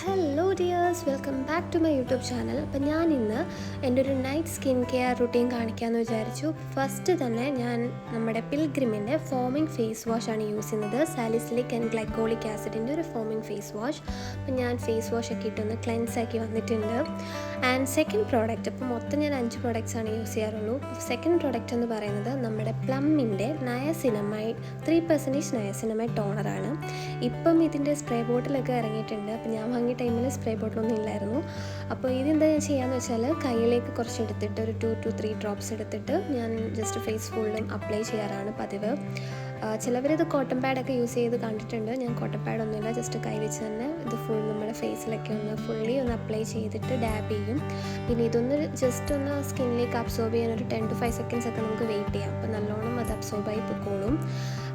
Hello dears, welcome back to my YouTube channel. അപ്പം ഞാൻ ഇന്ന് എൻ്റെ ഒരു നൈറ്റ് സ്കിൻ കെയർ റുട്ടീൻ കാണിക്കാമെന്ന് വിചാരിച്ചു. ഫസ്റ്റ് തന്നെ ഞാൻ നമ്മുടെ പിൽഗ്രിമിൻ്റെ ഫോമിംഗ് ഫേസ് വാഷാണ് യൂസ് ചെയ്യുന്നത്. സാലിസിലിക് ആൻഡ് ഗ്ലൈക്കോളിക് ആസിഡിൻ്റെ ഒരു ഫോമിംഗ് ഫേസ് വാഷ്. അപ്പം ഞാൻ ഫേസ് വാഷ് ഒക്കെ ഇട്ടൊന്ന് ക്ലെൻസ് ആക്കി വന്നിട്ടുണ്ട്. ആൻഡ് സെക്കൻഡ് പ്രോഡക്റ്റ്, അപ്പോൾ മൊത്തം ഞാൻ 5 പ്രോഡക്റ്റ്സാണ് യൂസ് ചെയ്യാറുള്ളൂ. സെക്കൻഡ് പ്രോഡക്റ്റ് എന്ന് പറയുന്നത് നമ്മുടെ പ്ലമ്മിൻ്റെ നയസിനമൈഡ് 3% നയസിനമൈഡ് ടോണറാണ്. ഇപ്പം ഇതിൻ്റെ സ്പ്രേ ബോട്ടിലൊക്കെ ഇറങ്ങിയിട്ടുണ്ട്. അപ്പം ഞാൻ വാങ്ങിയ ടൈമിൽ സ്പ്രേ ബോട്ടിലൊന്നും ഇല്ലായിരുന്നു. അപ്പോൾ ഇതെന്താ ഞാൻ ചെയ്യാമെന്ന് വെച്ചാൽ, കയ്യിലേക്ക് കുറച്ച് എടുത്തിട്ട് ഒരു 2 to 3 ഡ്രോപ്സ് എടുത്തിട്ട് ഞാൻ ജസ്റ്റ് ഫേസ് ഫുള്ളും അപ്ലൈ ചെയ്യാറാണ് പതിവ്. ചിലവരിത് കോട്ടൺ പാഡൊക്കെ യൂസ് ചെയ്ത് കണ്ടിട്ടുണ്ട്. ഞാൻ കോട്ടൺ പാഡൊന്നുമില്ല, ജസ്റ്റ് കൈ വെച്ച് തന്നെ ഇത് ഫുൾ നമ്മുടെ ഫേസിലൊക്കെ ഒന്ന് ഫുള്ളി ഒന്ന് അപ്ലൈ ചെയ്തിട്ട് ഡാബ് ചെയ്യും. പിന്നെ ഇതൊന്ന് ജസ്റ്റ് ഒന്ന് സ്കിന്നിലേക്ക് അബ്സോർബ് ചെയ്യാൻ ഒരു 10 to 5 seconds ഒക്കെ നമുക്ക് വെയിറ്റ് ചെയ്യാം. അപ്പോൾ നല്ലോണം അത് അബ്സോർബായി പൊക്കോളും.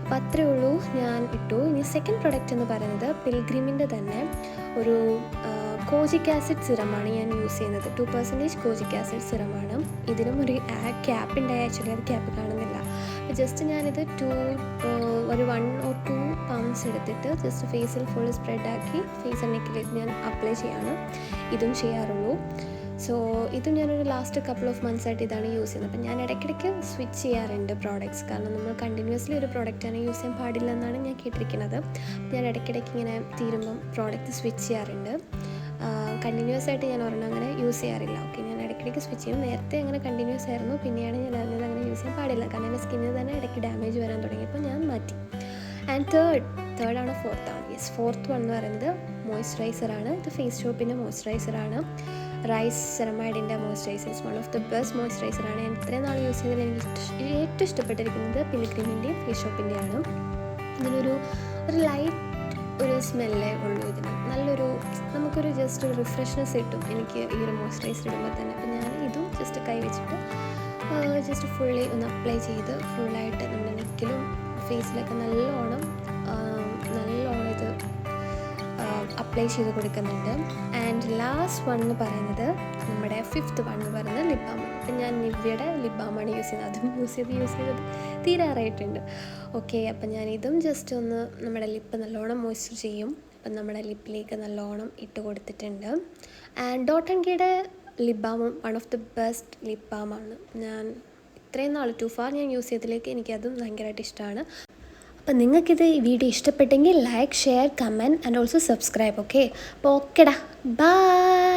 അപ്പോൾ അത്രയേ ഉള്ളൂ, ഞാൻ ഇട്ടു. ഇനി സെക്കൻഡ് പ്രൊഡക്റ്റ് എന്ന് പറയുന്നത് പിൽഗ്രിമിൻ്റെ തന്നെ ഒരു കോജിക് ആസിഡ് സിറമാണ് ഞാൻ യൂസ് ചെയ്യുന്നത്. 2% കോജിക് ആസിഡ് സിറമാണ്. ഇതിനും ഒരു ക്യാപ്പ് ഉണ്ടായി. ആക്ച്വലി അത് ക്യാപ്പ് കാണുന്നില്ല. അപ്പോൾ ജസ്റ്റ് ഞാനിത് ഒരു 1 or 2 പംപ്സ് എടുത്തിട്ട് ജസ്റ്റ് ഫേസിൽ ഫുൾ സ്പ്രെഡാക്കി ഫേസ് ആൻഡ് നെക്കിലേക്ക് ഞാൻ അപ്ലൈ ചെയ്യാണ് ഇതും ചെയ്യാറുള്ളൂ. സോ ഇതും ഞാനൊരു ലാസ്റ്റ് കപ്പിൾ ഓഫ് മന്ത്സ് ആയിട്ട് ഇതാണ് യൂസ് ചെയ്യുന്നത്. അപ്പം ഞാൻ ഇടയ്ക്കിടയ്ക്ക് സ്വിച്ച് ചെയ്യാറുണ്ട് പ്രോഡക്റ്റ്സ്. കാരണം നമ്മൾ കണ്ടിന്യൂസ്ലി ഒരു പ്രോഡക്റ്റാണ് യൂസ് ചെയ്യാൻ പാടില്ല എന്നാണ് ഞാൻ കേട്ടിരിക്കുന്നത്. ഞാൻ ഇടയ്ക്കിടയ്ക്ക് ഇങ്ങനെ തീരുമ്പം പ്രോഡക്റ്റ് സ്വിച്ച് ചെയ്യാറുണ്ട്. കണ്ടിന്യൂസ് ആയിട്ട് ഞാൻ ഒരെണ്ണം അങ്ങനെ യൂസ് ചെയ്യാറില്ല. ഓക്കെ, ഞാൻ ഇടയ്ക്കിടയ്ക്ക് സ്വിച്ച് ചെയ്യും. നേരത്തെ അങ്ങനെ കണ്ടിന്യൂസ് ആയിരുന്നു, പിന്നെയാണ് ഞാൻ അറിഞ്ഞത് അങ്ങനെ യൂസ് ചെയ്യാൻ പാടില്ല. കാരണം എൻ്റെ സ്കിന്നിൽ തന്നെ ഇടയ്ക്ക് ഡാമേജ് വരാൻ തുടങ്ങിയപ്പോൾ ഞാൻ മാറ്റി. ആൻഡ് തേർഡാണ് ഫോർത്ത് വൺ എന്ന് പറയുന്നത് മോയ്സ്ചറൈസറാണ്. ഇത് ഫേസ് ഷോപ്പിൻ്റെ മോയ്സ്ചറൈസറാണ്. റൈസ് സെറമൈഡിൻ്റെ moisturiser is one of the best മോയ്സ്ചറൈസറാണ്. ഞാൻ ഇത്രയും നാൾ യൂസ് ചെയ്തതിൽ എനിക്ക് ഏറ്റവും ഇഷ്ടപ്പെട്ടിരിക്കുന്നത് പിൽഗ്രിമിൻ്റെയും ഫേസ് ഷോപ്പിൻ്റെയാണ്. ഇതിനൊരു ലൈറ്റ് ഒരു സ്മെല്ലേ ഉള്ളൂ. ഇതിന് നല്ലൊരു നമുക്കൊരു ജസ്റ്റ് ഒരു റിഫ്രഷ്നെസ് കിട്ടും എനിക്ക് ഈ ഒരു മോയ്സ്ചറൈസർ ഇടുമ്പോൾ തന്നെ. അപ്പോൾ ഞാൻ ഇതും ജസ്റ്റ് കൈ വെച്ചിട്ട് ജസ്റ്റ് ഫുള്ളി ഒന്ന് അപ്ലൈ ചെയ്ത് ഫുള്ളായിട്ട് നമ്മുടെ നെക്കിലും ഫേസിലൊക്കെ നല്ലോണം ഇത് അപ്ലൈ ചെയ്ത് കൊടുക്കുന്നുണ്ട്. ആൻഡ് ലാസ്റ്റ് വൺ എന്ന് പറയുന്നത് നമ്മുടെ 5th വൺ എന്ന് പറയുന്നത് ലിപ് ബാമാണ്. അപ്പം ഞാൻ നിവ്യയുടെ ലിപ് ബാമാണ് യൂസ് ചെയ്യുന്നത്. അതും യൂസ് ചെയ്ത് തീരാറായിട്ടുണ്ട്. ഓക്കെ, അപ്പം ഞാൻ ഇതും ജസ്റ്റ് ഒന്ന് നമ്മുടെ ലിപ്പ് നല്ലോണം മോയ്സ്ചർ ചെയ്യും. അപ്പം നമ്മുടെ ലിപ്പിലേക്ക് നല്ലോണം ഇട്ട് കൊടുത്തിട്ടുണ്ട്. ആൻഡ് ഡോട്ട് ആൻഡ് കീയുടെ ലിപ് ബാമും one of the best lip ബാമാണ്. ഞാൻ ഇത്രയും നാൾ ഞാൻ യൂസ് ചെയ്തതിലേക്ക് എനിക്കതും ഭയങ്കരമായിട്ട് ഇഷ്ടമാണ്. അപ്പം നിങ്ങൾക്കിത് ഈ വീഡിയോ ഇഷ്ടപ്പെട്ടെങ്കിൽ like, share, comment and also subscribe. Okay, അപ്പോൾ ഓക്കെടാ, ബൈ.